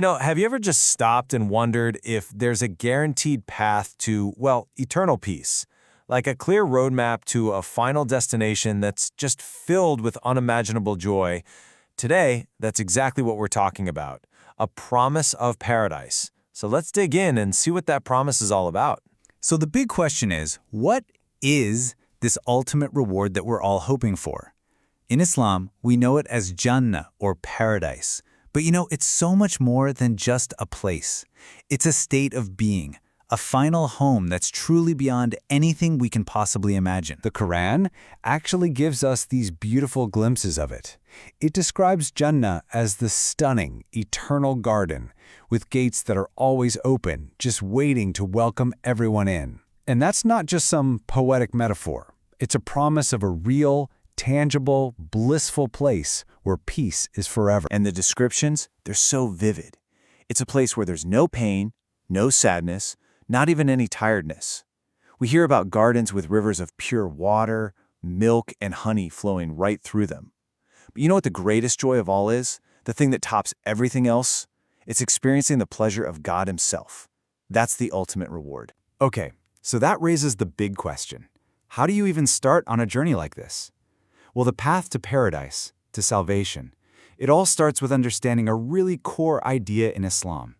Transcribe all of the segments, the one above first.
Have you ever just stopped and wondered if there's a guaranteed path to, well, eternal peace? Like a clear roadmap to a final destination that's just filled with unimaginable joy. Today, that's exactly what we're talking about. A promise of paradise. So let's dig in and see what that promise is all about. So the big question is, what is this ultimate reward that we're all hoping for? In Islam, we know it as Jannah, or paradise. But it's so much more than just a place. It's a state of being, a final home that's truly beyond anything we can possibly imagine. The Quran actually gives us these beautiful glimpses of it. It describes Jannah as the stunning, eternal garden, with gates that are always open, just waiting to welcome everyone in. And that's not just some poetic metaphor. It's a promise of a real, tangible, blissful place where peace is forever. And the descriptions, they're so vivid. It's a place where there's no pain, no sadness, not even any tiredness. We hear about gardens with rivers of pure water, milk, and honey flowing right through them. But you know what the greatest joy of all is? The thing that tops everything else? It's experiencing the pleasure of God Himself. That's the ultimate reward. Okay, so that raises the big question. How do you even start on a journey like this? Well, the path to paradise, to salvation, it all starts with understanding a really core idea in Islam.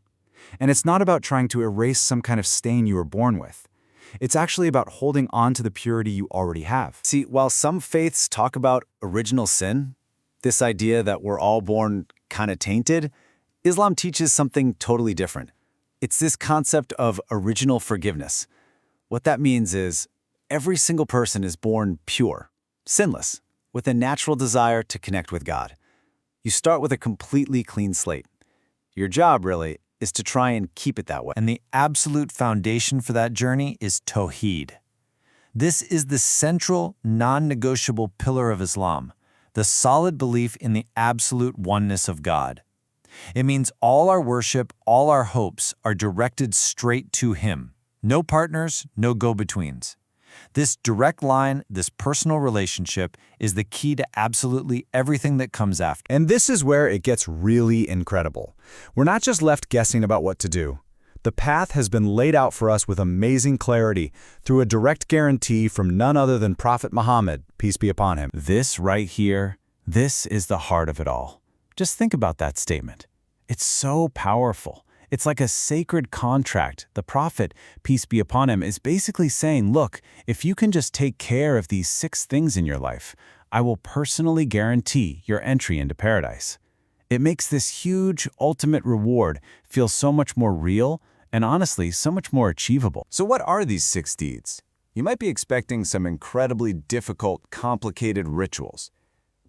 And it's not about trying to erase some kind of stain you were born with. It's actually about holding on to the purity you already have. See, while some faiths talk about original sin, this idea that we're all born kind of tainted, Islam teaches something totally different. It's this concept of original forgiveness. What that means is every single person is born pure, sinless, with a natural desire to connect with God. You start with a completely clean slate. Your job, really, is to try and keep it that way. And the absolute foundation for that journey is Tawheed. This is the central, non-negotiable pillar of Islam, the solid belief in the absolute oneness of God. It means all our worship, all our hopes are directed straight to Him. No partners, no go-betweens. This direct line, this personal relationship, is the key to absolutely everything that comes after. And this is where it gets really incredible. We're not just left guessing about what to do. The path has been laid out for us with amazing clarity through a direct guarantee from none other than Prophet Muhammad, peace be upon him. This right here, this is the heart of it all. Just think about that statement. It's so powerful. It's like a sacred contract. The Prophet, peace be upon him, is basically saying, look, if you can just take care of these 6 things in your life, I will personally guarantee your entry into paradise. It makes this huge, ultimate reward feel so much more real and honestly, so much more achievable. So what are these 6 deeds? You might be expecting some incredibly difficult, complicated rituals.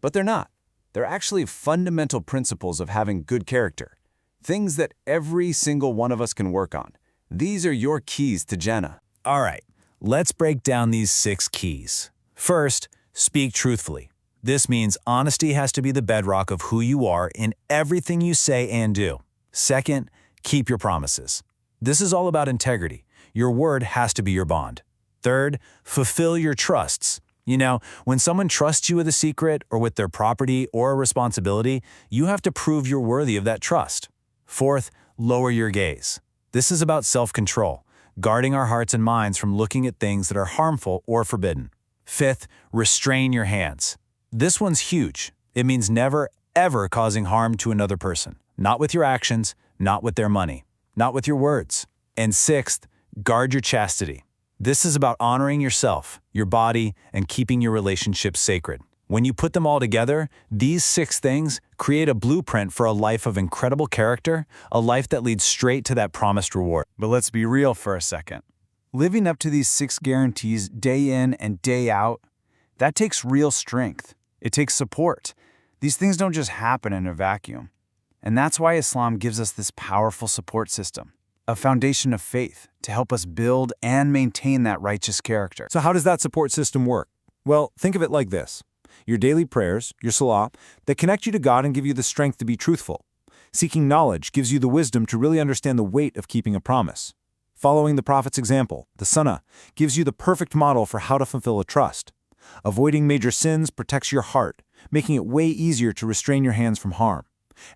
But they're not. They're actually fundamental principles of having good character. Things that every single one of us can work on. These are your keys to Jannah. All right, let's break down these 6 keys. First, speak truthfully. This means honesty has to be the bedrock of who you are in everything you say and do. Second, keep your promises. This is all about integrity. Your word has to be your bond. Third, fulfill your trusts. When someone trusts you with a secret or with their property or a responsibility, you have to prove you're worthy of that trust. Fourth, lower your gaze. This is about self-control, guarding our hearts and minds from looking at things that are harmful or forbidden. Fifth, restrain your hands. This one's huge. It means never, ever causing harm to another person. Not with your actions, not with their money, not with your words. And sixth, guard your chastity. This is about honoring yourself, your body, and keeping your relationships sacred. When you put them all together, these 6 things create a blueprint for a life of incredible character, a life that leads straight to that promised reward. But let's be real for a second. Living up to these 6 guarantees day in and day out, that takes real strength. It takes support. These things don't just happen in a vacuum. And that's why Islam gives us this powerful support system, a foundation of faith to help us build and maintain that righteous character. So how does that support system work? Well, think of it like this. Your daily prayers, your salah, that connect you to God and give you the strength to be truthful. Seeking knowledge gives you the wisdom to really understand the weight of keeping a promise. Following the Prophet's example, the Sunnah, gives you the perfect model for how to fulfill a trust. Avoiding major sins protects your heart, making it way easier to restrain your hands from harm.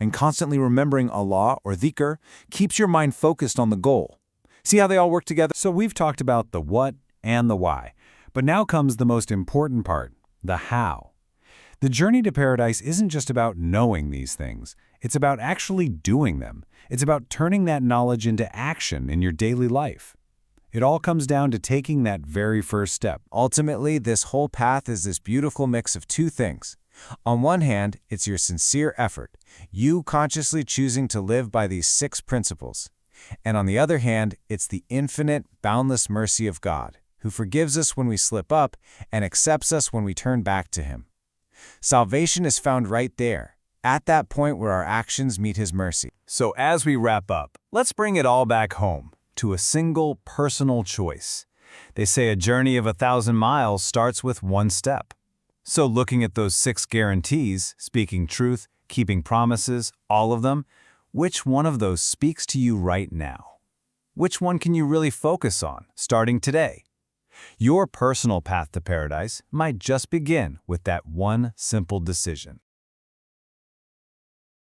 And constantly remembering Allah or dhikr keeps your mind focused on the goal. See how they all work together? So we've talked about the what and the why, but now comes the most important part, the how. The journey to paradise isn't just about knowing these things. It's about actually doing them. It's about turning that knowledge into action in your daily life. It all comes down to taking that very first step. Ultimately, this whole path is this beautiful mix of two things. On one hand, it's your sincere effort, you consciously choosing to live by these 6 principles. And on the other hand, it's the infinite, boundless mercy of God, who forgives us when we slip up and accepts us when we turn back to Him. Salvation is found right there, at that point where our actions meet His mercy. So as we wrap up, let's bring it all back home to a single personal choice. They say a journey of 1,000 miles starts with one step. So looking at those 6 guarantees, speaking truth, keeping promises, all of them, which one of those speaks to you right now? Which one can you really focus on, starting today? Your personal path to paradise might just begin with that one simple decision.